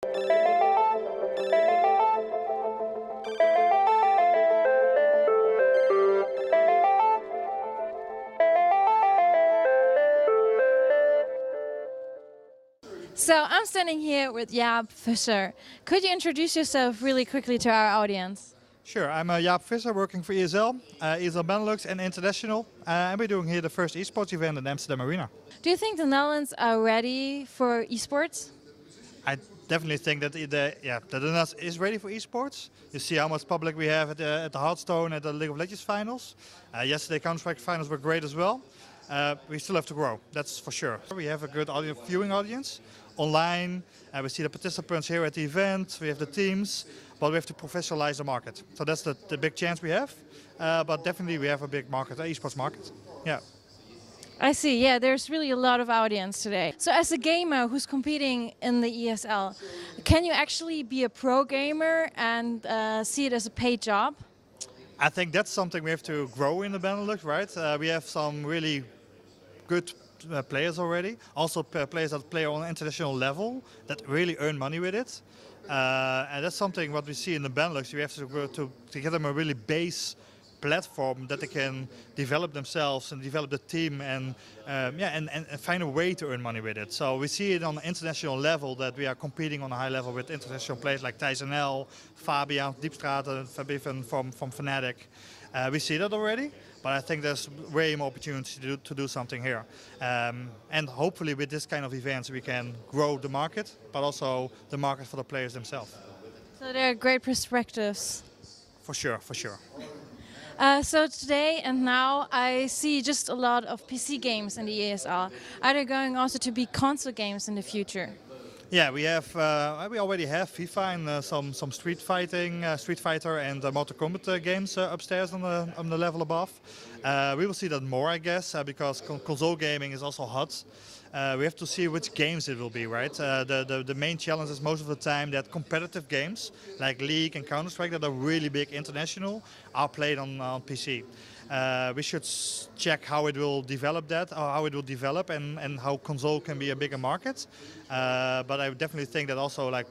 So I'm standing here with Jaap Visser. Could you introduce yourself really quickly to our audience? Sure, I'm Jaap Visser working for ESL, ESL Benelux and International. And we're doing here the first eSports event in Amsterdam Arena. Do you think the Netherlands are ready for esports? I definitely think that the Netherlands is ready for eSports. You see how much public we have at the Hearthstone, at the League of Legends finals. Yesterday Counter-Strike finals were great as well. We still have to grow, that's for sure. We have a good viewing audience online. We see the participants here at the event, we have the teams, but we have to professionalize the market. So that's the big chance we have. But definitely we have a big market, esports market. Yeah. I see, yeah, there's really a lot of audience today. So as a gamer who's competing in the ESL, can you actually be a pro gamer and see it as a paid job? I think that's something we have to grow in the Benelux, right? We have some really good players already. Also players that play on an international level that really earn money with it. And that's something what we see in the Benelux. We have to go to give them a really base platform that they can develop themselves and develop the team and find a way to earn money with it. So we see it on an international level that we are competing on a high level with international players like Thijs NL, Fabian Diepstraat, Fabian from Fnatic. We see that already, but I think there's way more opportunity to do something here. And hopefully with this kind of events we can grow the market, but also the market for the players themselves. So there are great perspectives. For sure, for sure. So today and now I see just a lot of PC games in the ESL. Are there going also to be console games in the future? Yeah, we already have FIFA and some Street Fighter and Mortal Kombat games upstairs on the level above. We will see that more, I guess, because console gaming is also hot. We have to see which games it will be, right? The main challenge is most of the time that competitive games like League and Counter-Strike that are really big international are played on PC. We should check how it will develop and how console can be a bigger market. But I definitely think that also like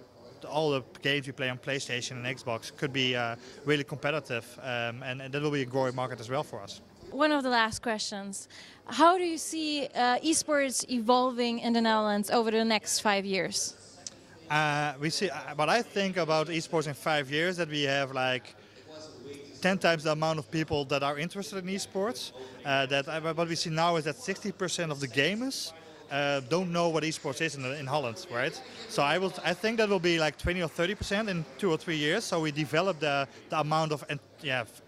all the games we play on PlayStation and Xbox could be really competitive and that will be a growing market as well for us. One of the last questions. How do you see esports evolving in the Netherlands over the next 5 years? We see, what I think about esports in 5 years, that we have like 10 times the amount of people that are interested in esports. What we see now is that 60% of the gamers don't know what esports is in Holland, right? So I think that will be like 20 or 30% in 2 or 3 years. So we develop the amount of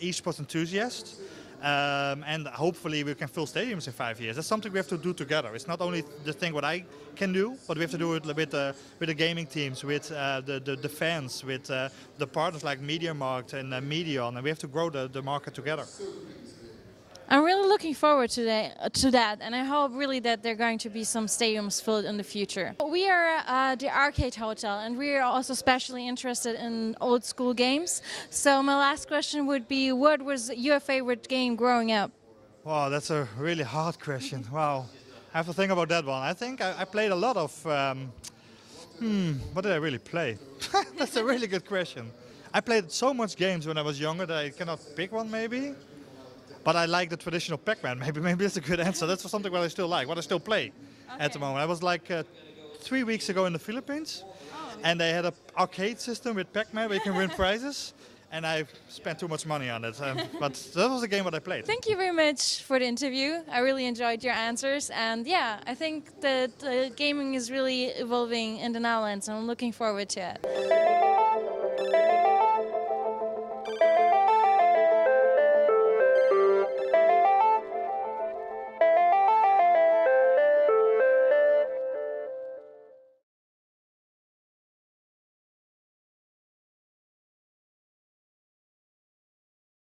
esports enthusiasts. And hopefully we can fill stadiums in 5 years. That's something we have to do together. It's not only the thing what I can do, but we have to do it with the gaming teams, with the fans, with the partners like MediaMarkt and Medion, and we have to grow the market together. I'm really looking forward to that, and I hope really that there are going to be some stadiums filled in the future. We are the Arcade Hotel, and we are also especially interested in old school games. So my last question would be, what was your favorite game growing up? Wow, that's a really hard question. Wow, I have to think about that one. I think I played a lot of... what did I really play? That's a really good question. I played so much games when I was younger that I cannot pick one maybe. But I like the traditional Pac-Man. Maybe that's a good answer. That's something what I still like, what I still play at the moment. I was like 3 weeks ago in the Philippines, and they had an arcade system with Pac-Man where you can win prizes. And I spent too much money on it. But that was the game what I played. Thank you very much for the interview. I really enjoyed your answers. And yeah, I think that gaming is really evolving in the Netherlands, and I'm looking forward to it.